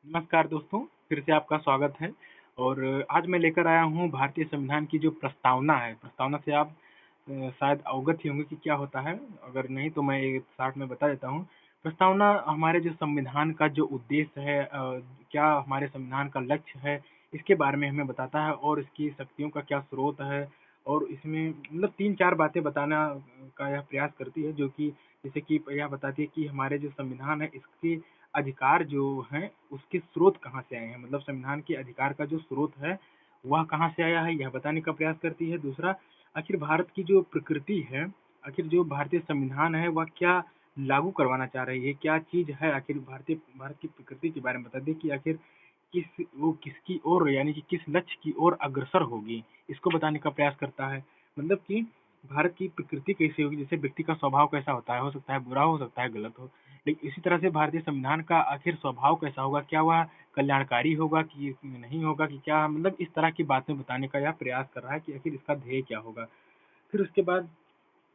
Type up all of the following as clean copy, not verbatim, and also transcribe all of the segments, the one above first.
नमस्कार दोस्तों, फिर से आपका स्वागत है। और आज मैं लेकर आया हूँ भारतीय संविधान की जो प्रस्तावना है। प्रस्तावना से आप शायद अवगत ही होंगे कि क्या होता है। अगर नहीं तो मैं एक शार्ट में बता देता हूँ। प्रस्तावना हमारे जो संविधान का जो उद्देश्य है, क्या हमारे संविधान का लक्ष्य है, इसके बारे में हमें बताता है और इसकी शक्तियों का क्या स्रोत है। और इसमें मतलब 3-4 बातें बताना का यह प्रयास करती है, जो कि जैसे कि यह बताती है कि हमारे जो संविधान है इसके अधिकार जो हैं उसके स्रोत कहाँ से आए हैं। मतलब संविधान के अधिकार का जो स्रोत है वह कहाँ से आया है, यह बताने का प्रयास करती है। दूसरा, आखिर भारत की जो प्रकृति है, आखिर जो भारतीय संविधान है वह क्या लागू करवाना चाह रही है, क्या चीज है। आखिर भारत की प्रकृति के बारे में बता दे कि आखिर वो किसकी ओर, यानी कि किस लक्ष्य की ओर अग्रसर होगी, इसको बताने का प्रयास करता है। मतलब कि भारत की प्रकृति कैसी होगी, जैसे व्यक्ति का स्वभाव कैसा होता है, हो सकता है बुरा, हो सकता है गलत हो। लेकिन इसी तरह से भारतीय संविधान का आखिर स्वभाव कैसा होगा, क्या वह कल्याणकारी होगा कि नहीं होगा, कि क्या, मतलब इस तरह की बातें बताने का यह प्रयास कर रहा है कि आखिर इसका ध्येय क्या होगा। फिर उसके बाद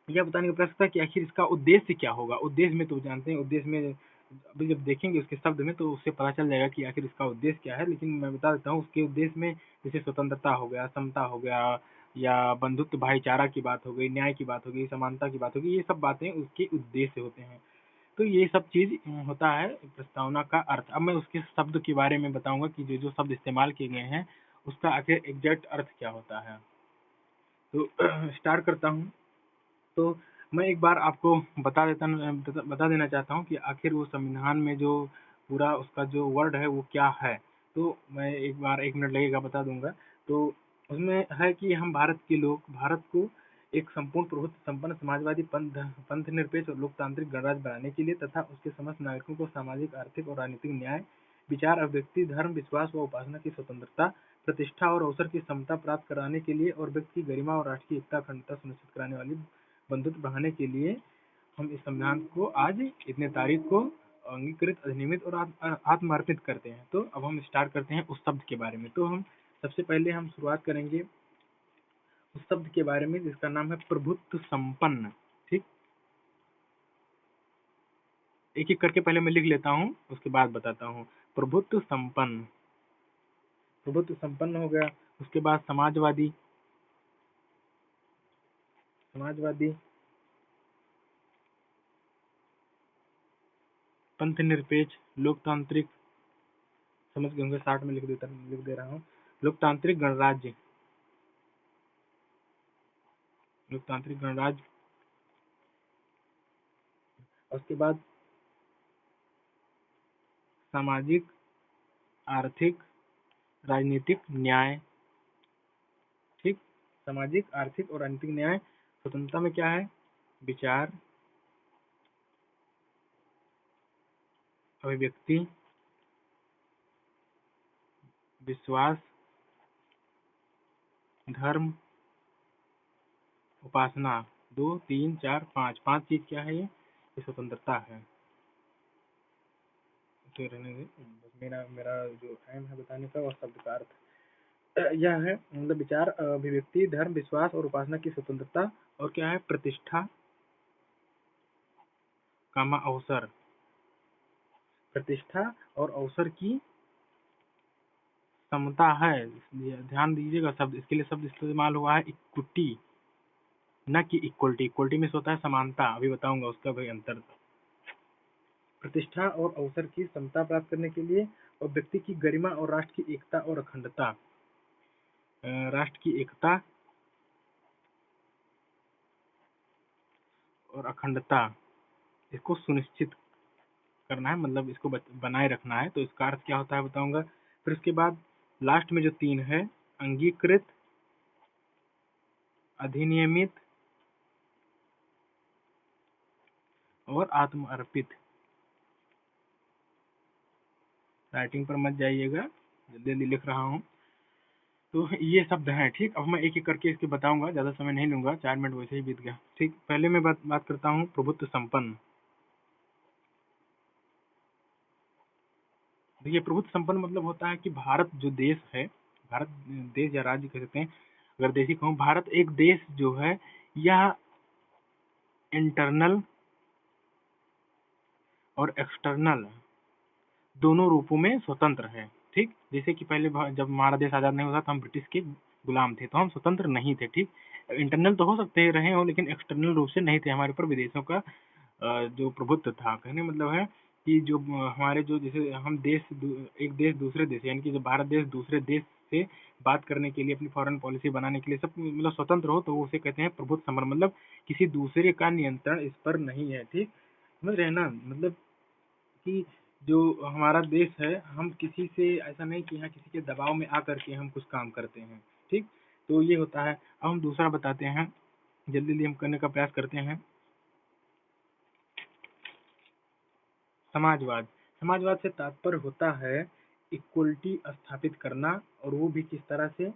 यह बताने का प्रयास करता है कि आखिर इसका उद्देश्य क्या होगा। उद्देश्य में तो जानते हैं, उद्देश्य में अभी जब देखेंगे उसके शब्द में तो उससे पता चल जाएगा कि आखिर इसका उद्देश्य क्या है। लेकिन मैं बता देता हूँ उसके उद्देश्य में, जैसे स्वतंत्रता हो गया, समता हो गया, या बंधुत्व भाईचारा की बात हो गई, न्याय की बात हो गई, समानता की बात हो गई, ये सब बातें उसके उद्देश्य होते हैं। तो ये सब चीज होता है प्रस्तावना का अर्थ। अब मैं उसके शब्द के बारे में बताऊंगा कि जो जो शब्द इस्तेमाल किए गए हैं उसका आखिर एग्जैक्ट अर्थ क्या होता है। तो स्टार्ट करता हूँ। तो मैं एक बार आपको बता देना चाहता हूँ कि आखिर वो संविधान में जो पूरा उसका जो वर्ड है वो क्या है। तो मैं एक बार 1 मिनट लगेगा बता दूंगा। तो उसमें है कि हम भारत के लोग भारत को एक संपूर्ण प्रभुत्व संपन्न समाजवादी पंथ निरपेक्ष और लोकतांत्रिक गणराज्य बनाने के लिए तथा उसके समस्त नागरिकों को सामाजिक, आर्थिक और राजनीतिक न्याय, विचार, अभिव्यक्ति, धर्म, विश्वास व उपासना की स्वतंत्रता, प्रतिष्ठा और अवसर की समता प्राप्त कराने के लिए और व्यक्ति की गरिमा और राष्ट्र की एकता अखंडता सुनिश्चित कराने वाली बंधुत्व बढ़ाने के लिए हम इस संविधान को आज इतने तारीख को अंगीकृत, अधिनियमित और आत्मार्पित करते हैं। तो अब हम स्टार्ट करते हैं उस शब्द के बारे में। तो हम सबसे पहले हम शुरुआत करेंगे उस शब्द के बारे में जिसका नाम है प्रभुत्व संपन्न। ठीक, एक एक करके पहले मैं लिख लेता हूँ, उसके बाद बताता हूँ। प्रभुत्व संपन्न, प्रभुत्व संपन्न हो गया। उसके बाद समाजवादी, समाजवादी, पंथ निरपेक्ष, लोकतांत्रिक, समझ गए होंगे, 60 में लिख दे रहा हूँ। लोकतांत्रिक गणराज्य, लोकतांत्रिक गणराज्य। उसके बाद सामाजिक, आर्थिक, राजनीतिक न्याय। ठीक, सामाजिक, आर्थिक और राजनीतिक न्याय। स्वतंत्रता में क्या है, विचार, अभिव्यक्ति, विश्वास, धर्म, उपासना। 2, 3, 4, 5, 5 चीज क्या है, ये स्वतंत्रता है। तो रहने दे, बस मेरा मेरा जो एम है बताने का, वह शब्द का अर्थ यह है। मतलब विचार, अभिव्यक्ति, धर्म, विश्वास और उपासना की स्वतंत्रता। और क्या है, प्रतिष्ठा, कामा अवसर, प्रतिष्ठा और अवसर की समता है। ध्यान दीजिएगा, शब्द इसके लिए शब्द इस्तेमाल हुआ है इक्विटी, न कि इक्वलिटी। इक्वलिटी में से होता है समानता, अभी बताऊंगा उसका भाई अंतर। प्रतिष्ठा और अवसर की समता प्राप्त करने के लिए और व्यक्ति की गरिमा और राष्ट्र की एकता और अखंडता, राष्ट्र की एकता और अखंडता, इसको सुनिश्चित करना है, मतलब इसको बनाए रखना है। तो इसका अर्थ क्या होता है बताऊंगा। फिर उसके बाद लास्ट में जो 3 है, अंगीकृत, अधिनियमित और आत्मअर्पित। राइटिंग पर मत जाइएगा, जल्दी जल्दी लिख रहा हूँ। तो ये शब्द हैं। ठीक, अब मैं एक एक करके इसके बताऊंगा, ज्यादा समय नहीं लूंगा, 4 मिनट वैसे ही बीत गया। ठीक, पहले मैं बात करता हूँ प्रभुत्व संपन्न। देखिए, प्रभुत्व संपन्न मतलब होता है कि भारत जो देश है, भारत देश या राज्य कह सकते हैं, अगर देश ही कहूँ, भारत एक देश जो है यह इंटरनल और एक्सटर्नल दोनों रूपों में स्वतंत्र है। ठीक, जैसे कि पहले जब हमारा देश आज़ाद नहीं हुआ था तो हम ब्रिटिश के गुलाम थे, तो हम स्वतंत्र नहीं थे। ठीक, इंटरनल तो हो सकते रहे हो, लेकिन एक्सटर्नल रूप से नहीं थे, हमारे ऊपर विदेशों का जो प्रभुत्व था। कहने मतलब है कि जो हमारे जो जैसे हम एक देश दूसरे देश, यानी कि जब भारत देश दूसरे देश से बात करने के लिए, अपनी फॉरेन पॉलिसी बनाने के लिए सब मतलब स्वतंत्र हो, तो उसे कहते हैं प्रभुत्व समर, मतलब किसी दूसरे का नियंत्रण इस पर नहीं है। ठीक, समझ रहे हैं ना, मतलब कि जो हमारा देश है, हम किसी से ऐसा नहीं कि यहाँ किसी के दबाव में आकर के हम कुछ काम करते हैं। ठीक, तो ये होता है। अब हम दूसरा बताते हैं, जल्दी जल्दी हम करने का प्रयास करते हैं। समाजवाद। समाजवाद से तात्पर्य होता है इक्वलिटी स्थापित करना, और वो भी किस तरह से,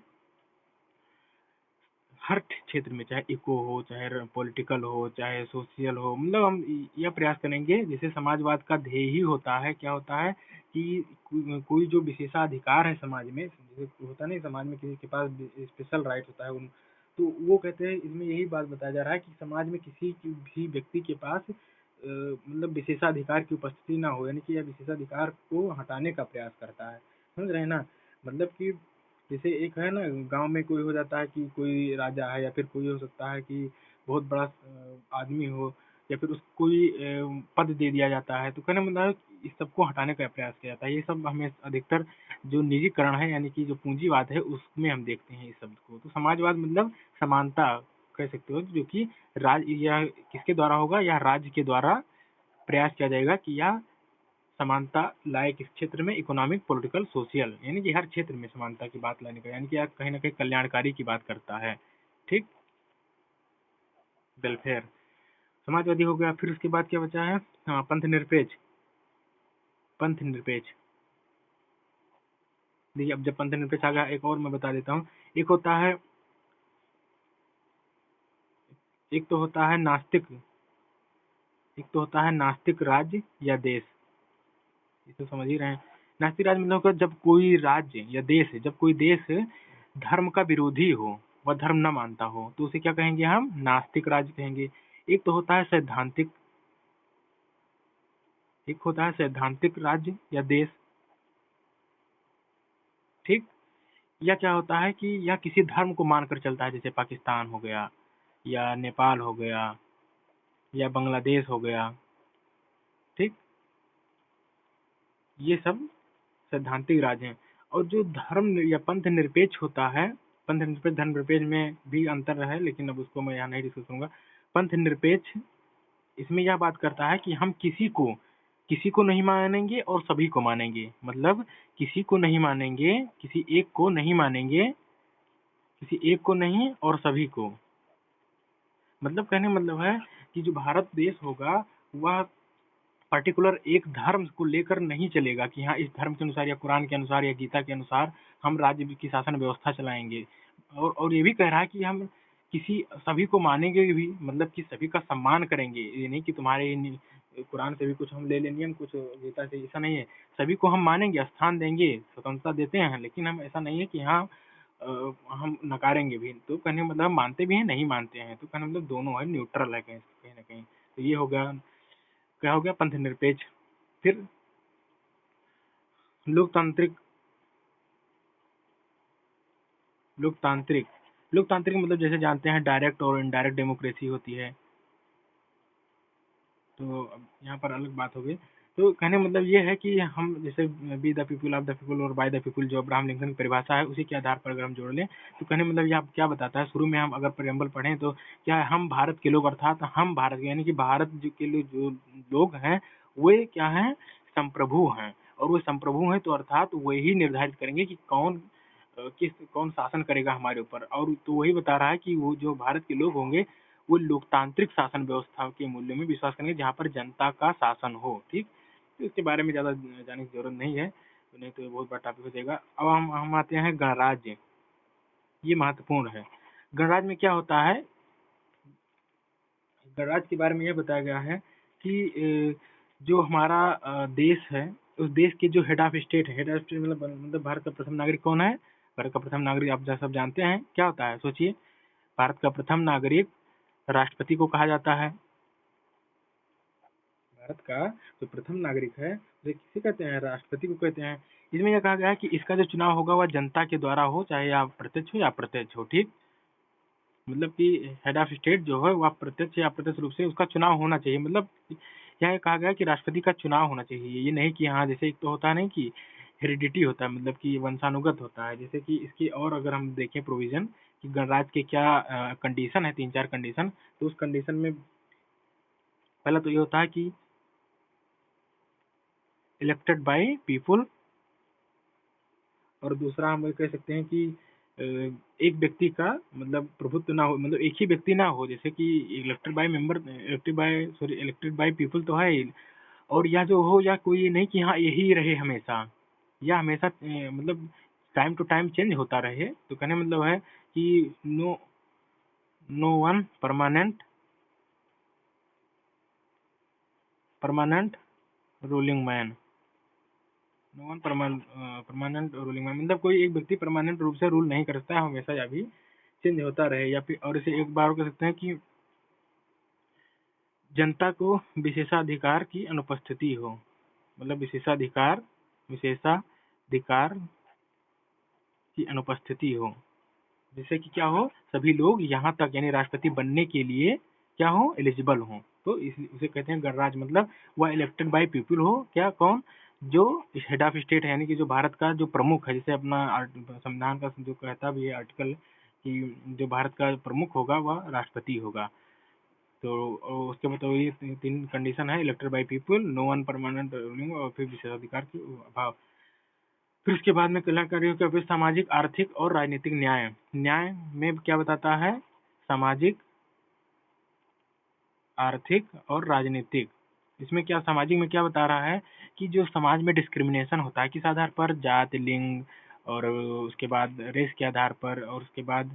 हर क्षेत्र में, चाहे इको हो, चाहे पॉलिटिकल हो, चाहे सोशल हो, मतलब हम यह प्रयास करेंगे। जैसे समाजवाद का ध्येय ही होता है, क्या होता है कि कोई जो विशेषाधिकार है समाज में, जैसे होता नहीं समाज में किसी के पास स्पेशल राइट होता है उन, तो वो कहते हैं, इसमें यही बात बताया जा रहा है कि समाज में किसी भी व्यक्ति के पास मतलब विशेषाधिकार की उपस्थिति ना हो, यानी कि यह विशेषाधिकार को हटाने का प्रयास करता है। समझ रहे हैं ना, मतलब कि जैसे एक है ना, गांव में कोई हो जाता है कि कोई राजा है, या फिर कोई हो सकता है कि बहुत बड़ा आदमी हो, या फिर उसको कोई पद दे दिया जाता है, तो कहने मतलब इस सबको हटाने का प्रयास किया जाता है। ये सब हमें अधिकतर जो निजीकरण है, यानी कि जो पूंजीवाद है, उसमें हम देखते हैं इस शब्द को। तो समाजवाद मतलब समानता कह सकते हो, जो कि राज्य या किसके द्वारा होगा, या राज्य के द्वारा प्रयास किया जाएगा कि यह समानता लाए किस क्षेत्र में, इकोनॉमिक, पॉलिटिकल, सोशल, यानी कि हर क्षेत्र में समानता की बात लाने का, यानी कि आप कहीं ना कहीं कल्याणकारी की बात करता है। ठीक, वेलफेयर। समाजवादी हो गया, फिर उसके बाद क्या बचा है, हाँ, पंथ निरपेक्ष। पंथ निरपेक्ष, देखिए अब जब पंथ निरपेक्ष आ गया, एक और मैं बता देता हूँ। एक होता है, एक तो होता है नास्तिक, एक तो होता है नास्तिक राज्य या देश, इसे समझ ही रहे हैं। नास्तिक राज्य मतलब जब कोई राज्य या देश, जब कोई देश धर्म का विरोधी हो, वह धर्म न मानता हो, तो उसे क्या कहेंगे, हम नास्तिक राज्य कहेंगे। एक तो होता है सैद्धांतिक, एक होता है सैद्धांतिक राज्य या देश। ठीक, या क्या होता है कि यह किसी धर्म को मानकर चलता है, जैसे पाकिस्तान हो गया, या नेपाल हो गया, या बांग्लादेश हो गया। ठीक, ये सब सैद्धांतिक राज्य हैं। और जो धर्म या पंथ निरपेक्ष होता है, पंथ निरपेक्ष धर्म निरपेक्ष में भी अंतर है, लेकिन अब उसको मैं यहाँ नहीं डिस्कस करूंगा। पंथ निरपेक्ष इसमें यह बात करता है कि हम किसी को नहीं मानेंगे और सभी को मानेंगे, मतलब किसी को नहीं मानेंगे, किसी एक को नहीं मानेंगे, किसी एक को नहीं और सभी को, मतलब कहने मतलब है कि जो भारत देश होगा वह पर्टिकुलर एक धर्म को लेकर नहीं चलेगा कि हाँ इस धर्म के अनुसार, या कुरान के अनुसार, या गीता के अनुसार हम राज्य की शासन व्यवस्था चलाएंगे। और ये भी कह रहा है कि हम किसी सभी को मानेंगे भी, मतलब कि सभी का सम्मान करेंगे। ये नहीं कि तुम्हारे कुरान से भी कुछ हम ले लेंगे, हम कुछ गीता से, ऐसा नहीं है। सभी को हम मानेंगे, स्थान देंगे, स्वतंत्रता देते हैं, लेकिन हम ऐसा नहीं है कि हाँ हम नकारेंगे भी। तो कहने मतलब हम मानते भी हैं, नहीं मानते हैं, तो कहने मतलब दोनों है, न्यूट्रल है कहीं कहीं ना कहीं। तो ये हो गया, क्या हो गया, पंथ निरपेक्ष। फिर लोकतांत्रिक। लोकतांत्रिक, लोकतांत्रिक मतलब जैसे जानते हैं डायरेक्ट और इनडायरेक्ट डेमोक्रेसी होती है, तो अब यहाँ पर अलग बात हो गई। तो कहने मतलब ये है कि हम जैसे be the people, of the people और बाय द पीपुल, जो अब्राहम लिंकन की परिभाषा है, उसी के आधार पर अगर हम जोड़ लें, तो कहने मतलब ये आप क्या बताता है, शुरू में हम अगर प्रेम्बल पढ़ें तो क्या है, हम भारत के लोग, अर्थात हम भारत यानी कि भारत के जो लोग हैं वे क्या हैं, संप्रभु हैं। और वो संप्रभु हैं तो अर्थात वही निर्धारित करेंगे कि कौन शासन करेगा हमारे ऊपर। और तो वही बता रहा है कि वो जो भारत के लोग होंगे वो लोकतांत्रिक शासन व्यवस्था के मूल्य में विश्वास करेंगे, जहाँ पर जनता का शासन हो। ठीक, तो इसके बारे में ज्यादा जाने की जरूरत नहीं है, तो नहीं तो ये बहुत बड़ा टॉपिक हो जाएगा। अब हम आते हैं गणराज्य। ये महत्वपूर्ण है। गणराज्य में क्या होता है, गणराज्य के बारे में यह बताया गया है कि जो हमारा देश है, उस देश के जो हेड ऑफ स्टेट है, हेड ऑफ स्टेट मतलब भारत का प्रथम नागरिक कौन है, भारत का प्रथम नागरिक आप सब जानते हैं क्या होता है, सोचिए। भारत का प्रथम नागरिक राष्ट्रपति को कहा जाता है। भारत का जो प्रथम नागरिक है उसे किसे कहते हैं? राष्ट्रपति को कहते हैं। इसमें यह कहा गया है कि इसका जो चुनाव होगा वह जनता के द्वारा हो, चाहे आप प्रत्यक्ष हो या अप्रत्यक्ष हो। ठीक, मतलब कि हेड ऑफ स्टेट जो है वह प्रत्यक्ष या अप्रत्यक्ष रूप से उसका चुनाव होना चाहिए। मतलब यह कहा गया है कि राष्ट्रपति का चुनाव होना चाहिए, ये नहीं कि हाँ जैसे एक तो होता नहीं कि हेरिडिटी होता है, मतलब कि वंशानुगत होता है। जैसे कि इसकी और अगर हम देखें प्रोविजन कि गणराज्य के क्या कंडीशन है, 3-4 कंडीशन, तो उस कंडीशन में पहला तो ये होता है कि इलेक्टेड बाय पीपुल, और दूसरा हम ये कह सकते हैं कि एक व्यक्ति का मतलब प्रभुत्व ना हो, मतलब एक ही व्यक्ति ना हो, जैसे कि elected by member, elected by people तो है ही, और यह जो हो या कोई ये नहीं कि हाँ यही रहे हमेशा, या हमेशा मतलब टाइम टू टाइम चेंज होता रहे। तो कहने मतलब है कि no one permanent ruling man, no one permanent ruling man, मतलब कोई एक व्यक्ति परमानेंट रूप से रूल नहीं कर सकता है हमेशा, या भी चेंज होता रहे। या फिर और इसे एक बार कह सकते हैं कि जनता को विशेषाधिकार की अनुपस्थिति हो, मतलब विशेषाधिकार की अनुपस्थिति हो, जिससे कि क्या हो, सभी लोग यहाँ तक यानी राष्ट्रपति बनने के लिए क्या हो, एलिजिबल हो। तो उसे कहते हैं गणराज्य, मतलब वह इलेक्टेड बाय पीपल हो, क्या कौन, जो हेड ऑफ स्टेट है, यानी कि जो भारत का जो प्रमुख है, जैसे अपना संविधान का जो कहता भी है आर्टिकल कि जो भारत का प्रमुख होगा वह राष्ट्रपति होगा। तो उसके मतलब ये 3 कंडीशन है, elected by people, no one permanent ruling, और फिर विशेषाधिकार के अभाव। फिर उसके बाद में कल्याणकारी के फिर सामाजिक, आर्थिक और राजनीतिक न्याय। न्याय में क्या बताता है? सामाजिक, आर्थिक और राजनीतिक। इसमें क्या सामाजिक में क्या बता रहा है कि जो समाज में डिस्क्रिमिनेशन होता है किस आधार पर, जाति, लिंग, और उसके बाद रेस के आधार पर, और उसके बाद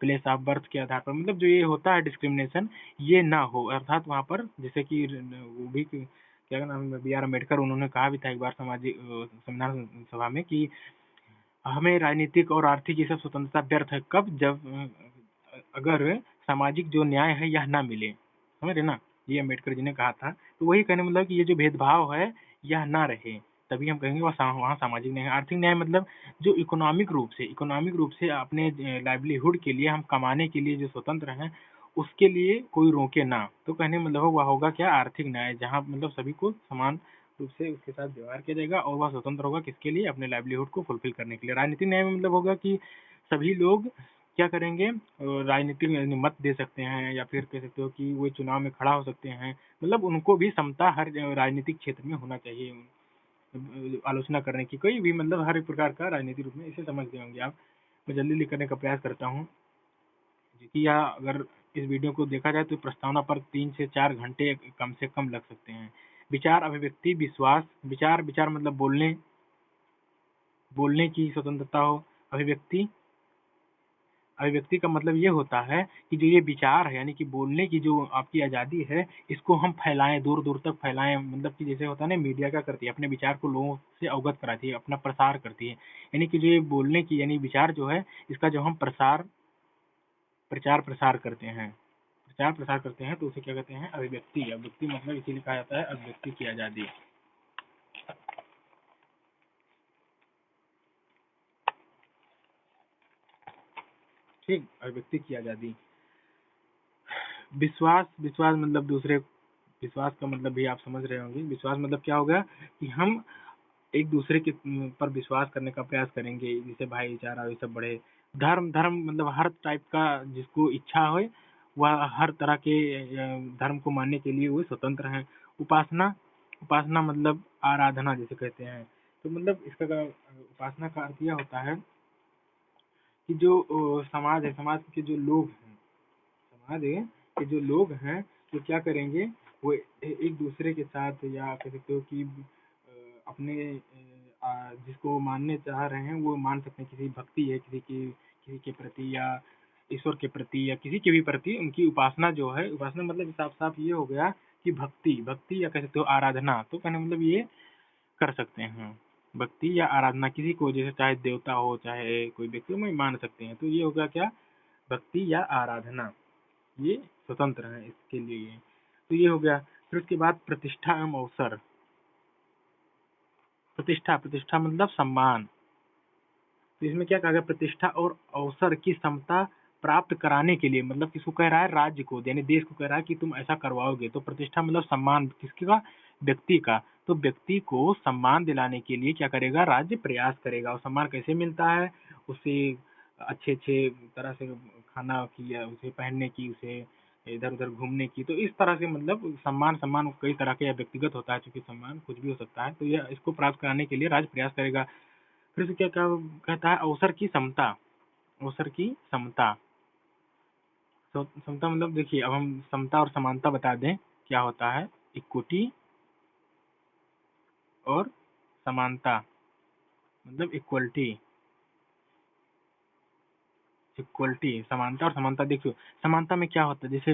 प्लेस ऑफ बर्थ के आधार पर, मतलब जो ये होता है डिस्क्रिमिनेशन, ये ना हो। अर्थात वहाँ पर जैसे कि वो भी क्या नाम है, B.R. अम्बेडकर, उन्होंने कहा भी था एक बार सामाजिक संविधान सभा में कि हमें राजनीतिक और आर्थिक ये सब स्वतंत्रता व्यर्थ है, कब, जब अगर सामाजिक जो न्याय है यह ना मिले। समझ रहे ना, ये अम्बेडकर जी ने कहा था। तो वही कहने मतलब कि ये जो भेदभाव है यह ना रहे, तभी हम कहेंगे वहाँ सामाजिक न्याय। आर्थिक न्याय मतलब जो इकोनॉमिक रूप से अपने लाइवलीहुड के लिए, हम कमाने के लिए जो स्वतंत्र हैं उसके लिए कोई रोके ना। तो कहने मतलब वह होगा क्या, आर्थिक न्याय, जहाँ मतलब सभी को समान रूप से उसके साथ व्यवहार किया जाएगा, और वह स्वतंत्र होगा किसके लिए, अपने लाइवलीहुड को फुलफिल करने के लिए। राजनीतिक न्याय में मतलब होगा कि सभी लोग क्या करेंगे, राजनीतिक मत दे सकते हैं, या फिर कह सकते हो कि वो चुनाव में खड़ा हो सकते हैं, मतलब उनको भी समता हर राजनीतिक क्षेत्र में होना चाहिए। आलोचना करने की कोई भी, मतलब हर एक प्रकार का राजनीतिक रूप में, इसे समझ गए होंगे आप। मैं जल्दी लिख करने का प्रयास करता हूँ कि या अगर इस वीडियो को देखा जाए तो प्रस्तावना पर 3 से 4 घंटे कम से कम लग सकते हैं। विचार, अभिव्यक्ति, विश्वास। विचार मतलब बोलने की स्वतंत्रता हो। अभिव्यक्ति का मतलब ये होता है कि जो ये विचार है, यानी कि बोलने की जो आपकी आज़ादी है, इसको हम फैलाएं, दूर दूर तक फैलाएं। मतलब कि जैसे होता है ना, मीडिया क्या करती है, अपने विचार को लोगों से अवगत कराती है, अपना प्रसार करती है। यानी कि जो ये बोलने की यानी विचार जो है, इसका जो हम प्रचार प्रसार करते हैं, तो उसे क्या कहते हैं, अभिव्यक्ति। अभिव्यक्ति मतलब इसीलिए कहा जाता है अभिव्यक्ति की आज़ादी। ठीक, अभिव्यक्ति की आज़ादी। विश्वास मतलब विश्वास का मतलब भी आप समझ रहे होंगे। विश्वास मतलब क्या होगा कि हम एक दूसरे के पर विश्वास करने का प्रयास करेंगे, जिससे भाईचारा ये सब बढ़े। धर्म मतलब हर टाइप का जिसको इच्छा हो वह हर तरह के धर्म को मानने के लिए वो स्वतंत्र हैं। उपासना मतलब आराधना जिसे कहते हैं। तो मतलब इसका उपासना का अर्थ यह होता है कि जो समाज है, समाज के जो लोग हैं, समाज के जो लोग हैं वो क्या करेंगे, वो एक दूसरे के साथ, या कह सकते हो कि अपने जिसको वो मानने चाह रहे हैं वो मान सकते हैं। किसी भक्ति है किसी के प्रति, या ईश्वर के प्रति, या किसी के भी प्रति उनकी उपासना जो है, उपासना मतलब साफ साफ ये हो गया कि भक्ति या कह सकते हो आराधना। तो कहने मतलब ये कर सकते हैं, भक्ति या आराधना किसी को, जैसे चाहे देवता हो चाहे कोई व्यक्ति में मान सकते हैं। तो ये होगा क्या, भक्ति या आराधना, ये स्वतंत्र है इसके लिए। तो ये हो गया। फिर उसके बाद प्रतिष्ठा एवं अवसर। प्रतिष्ठा मतलब सम्मान। तो इसमें क्या कहा गया, प्रतिष्ठा और अवसर की समता प्राप्त कराने के लिए, मतलब किसको कह रहा है, राज्य को, यानी देश को कह रहा है कि तुम ऐसा करवाओगे। तो प्रतिष्ठा मतलब सम्मान किसका, व्यक्ति का। तो व्यक्ति को सम्मान दिलाने के लिए क्या करेगा, राज्य प्रयास करेगा। और सम्मान कैसे मिलता है, उसे अच्छे अच्छे तरह से खाना की, या उसे पहनने की, उसे इधर उधर घूमने की। तो इस तरह से मतलब सम्मान सम्मान कई तरह के या व्यक्तिगत होता है, क्योंकि सम्मान कुछ भी हो सकता है। तो यह इसको प्राप्त कराने के लिए राज्य प्रयास करेगा। फिर से क्या कहता है, अवसर की समता। अवसर की समता, तो समता मतलब देखिए, अब हम समता और समानता बता दें क्या होता है। इक्विटी और समानता मतलब इक्वलिटी। इक्वलिटी, समानता और समानता। देखियो समानता में क्या होता है, जैसे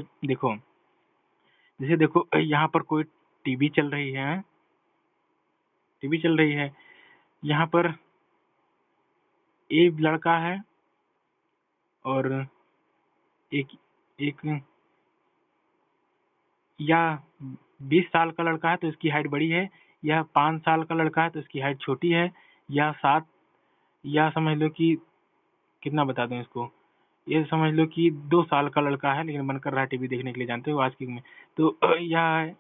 देखो यहाँ पर कोई टीवी चल रही है, टीवी चल रही है। यहाँ पर एक लड़का है और एक एक या 20 साल का लड़का है तो इसकी हाइट बड़ी है, या 5 साल का लड़का है तो इसकी हाइट छोटी है, या 7, या समझ लो कि कितना बता दूं इसको, ये समझ लो कि 2 साल का लड़का है लेकिन मन कर रहा है टीवी देखने के लिए, जानते हो आज की में। तो यह है।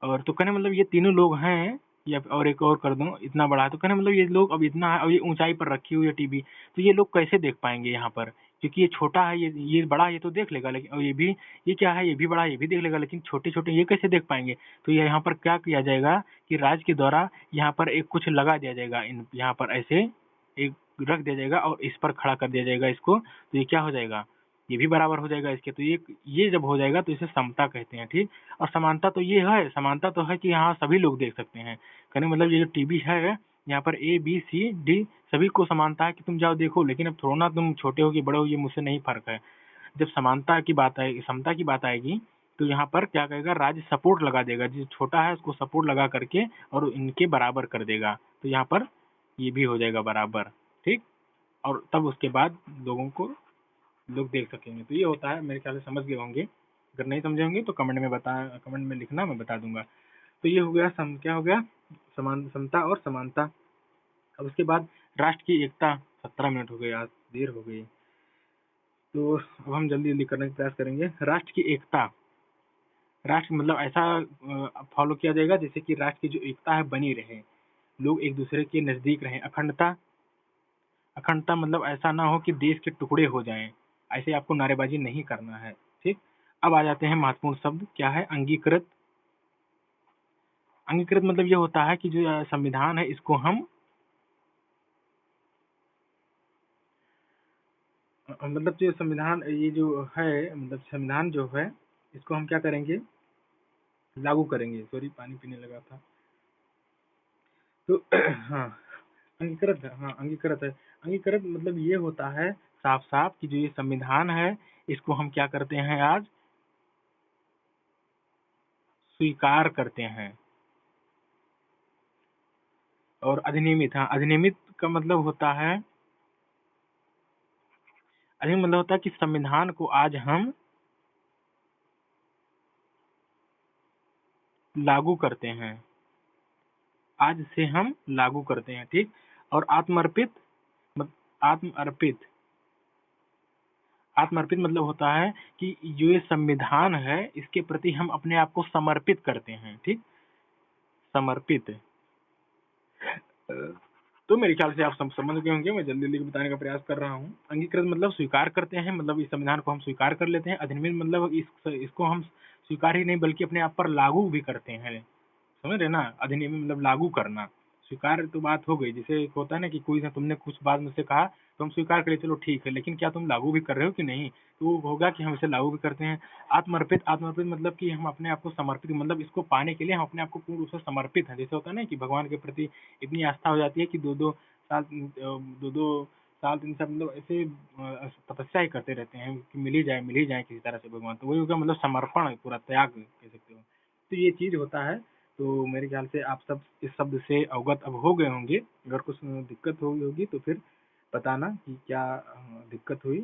और तो कहने मतलब ये तीनों लोग हैं, या और एक और कर दूं, इतना बड़ा है। तो कहने मतलब ये लोग अब इतना है और ये ऊंचाई पर रखी हुई है टीवी, तो ये लोग कैसे देख पाएंगे यहाँ पर, क्योंकि ये छोटा है, ये बड़ा है, ये तो देख लेगा, लेकिन और ये भी, ये क्या है, ये भी बड़ा है, ये भी देख लेगा, लेकिन छोटे छोटे ये कैसे देख पाएंगे। तो ये यहाँ पर क्या किया जाएगा कि राज्य के द्वारा यहाँ पर एक कुछ लगा दिया जाएगा, इन यहाँ पर ऐसे एक रख दिया जाएगा और इस पर खड़ा कर दिया जाएगा इसको। तो ये क्या हो जाएगा, ये भी बराबर हो जाएगा इसके। तो ये जब हो जाएगा तो इसे समता कहते हैं, ठीक। और समानता तो ये है, समानता तो है कि यहाँ सभी लोग देख सकते हैं। कहने मतलब ये जो टीवी है, यहाँ पर ए बी सी डी सभी को समानता है कि तुम जाओ देखो, लेकिन अब थोड़ा ना तुम छोटे हो कि बड़े हो, ये मुझसे नहीं फर्क है। जब समानता की बात आएगी, समता की बात आएगी, तो यहाँ पर क्या करेगा, राज्य सपोर्ट लगा देगा, जो छोटा है उसको सपोर्ट लगा करके और इनके बराबर कर देगा। तो यहाँ पर ये भी हो जाएगा बराबर, ठीक। और तब उसके बाद लोग देख सकेंगे। तो ये होता है, मेरे ख्याल से समझ गए होंगे। अगर नहीं समझे होंगे तो कमेंट में लिखना, मैं बता दूंगा। तो ये हो गया क्या हो गया, समता और समानता। अब उसके बाद राष्ट्र की एकता। 17 मिनट हो गए, आज देर हो गई, तो अब हम जल्दी जल्दी करने का प्रयास करेंगे। राष्ट्र की एकता, राष्ट्र मतलब ऐसा फॉलो किया जाएगा जैसे कि राष्ट्र की जो एकता है बनी रहे, लोग एक दूसरे के नजदीक रहें। अखंडता, अखंडता मतलब ऐसा ना हो कि देश के टुकड़े हो जाएं, ऐसे आपको नारेबाजी नहीं करना है, ठीक। अब आ जाते हैं महत्वपूर्ण शब्द, क्या है, अंगीकृत। अंगीकृत मतलब ये होता है कि जो संविधान है इसको हम मतलब जो संविधान, ये जो है मतलब संविधान जो है इसको हम क्या करेंगे, लागू करेंगे। सॉरी, पानी पीने लगा था। तो हाँ, अंगीकृत है, हाँ अंगीकृत है। अंगीकृत मतलब ये होता है साफ साफ कि जो ये संविधान है इसको हम क्या करते हैं, आज स्वीकार करते हैं। और अधिनियमित, हाँ अधिनियमित का मतलब होता है, अधिनियम मतलब होता है कि संविधान को आज हम लागू करते हैं, आज से हम लागू करते हैं, ठीक। और आत्मर्पित, आत्मर्पित, आत्मर्पित मतलब होता है कि जो ये संविधान है इसके प्रति हम अपने आप को समर्पित करते हैं, ठीक, समर्पित। तो मेरे ख्याल से आप समझ गए होंगे, मैं जल्दी जल्दी बताने का प्रयास कर रहा हूँ। अंगीकृत मतलब स्वीकार करते हैं, मतलब इस संविधान को हम स्वीकार कर लेते हैं। अधिनियम मतलब इसको हम स्वीकार ही नहीं बल्कि अपने आप पर लागू भी करते हैं, समझ रहे ना। अधिनियम मतलब लागू करना, स्वीकार तो बात हो गई। जैसे एक होता है ना कि कोई तुमने कुछ बात मुझसे कहा तो हम स्वीकार करें, चलो ठीक है, लेकिन क्या तुम लागू भी कर रहे हो कि नहीं, तो वो होगा कि हम इसे लागू भी करते हैं। आत्मर्पित, आत्मर्पित मतलब कि हम अपने आप को समर्पित, मतलब इसको पाने के लिए हम अपने आप को पूर्ण रूप से समर्पित हैं। जैसे होता है ना कि भगवान के प्रति इतनी आस्था हो जाती है कि 2-2 साल 3 साल मतलब ऐसे तपस्या ही करते रहते हैं कि मिल ही जाए किसी तरह से भगवान। तो वही होगा मतलब समर्पण, पूरा त्याग कह सकते हो। तो ये चीज होता है। तो मेरे ख्याल से आप सब इस शब्द से अवगत अब हो गए होंगे। अगर कुछ दिक्कत हुई होगी तो फिर बताना कि क्या दिक्कत हुई,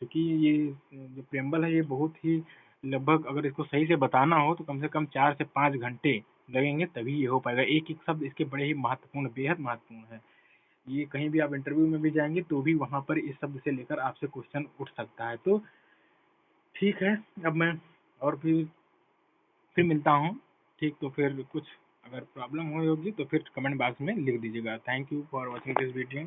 क्योंकि ये जो प्रेम्बल है ये बहुत ही लगभग अगर इसको सही से बताना हो तो कम से कम 4 से 5 घंटे लगेंगे, तभी ये हो पाएगा। एक-एक शब्द इसके बड़े ही महत्वपूर्ण, बेहद महत्वपूर्ण है। ये कहीं भी आप इंटरव्यू में भी जाएँगे तो भी वहाँ पर इस शब्द से लेकर आपसे क्वेश्चन उठ सकता है। तो ठीक है, अब मैं और फिर मिलता हूँ। ठीक, तो फिर कुछ अगर प्रॉब्लम हुई होगी तो फिर कमेंट बॉक्स में लिख दीजिएगा। Thank you for watching this video.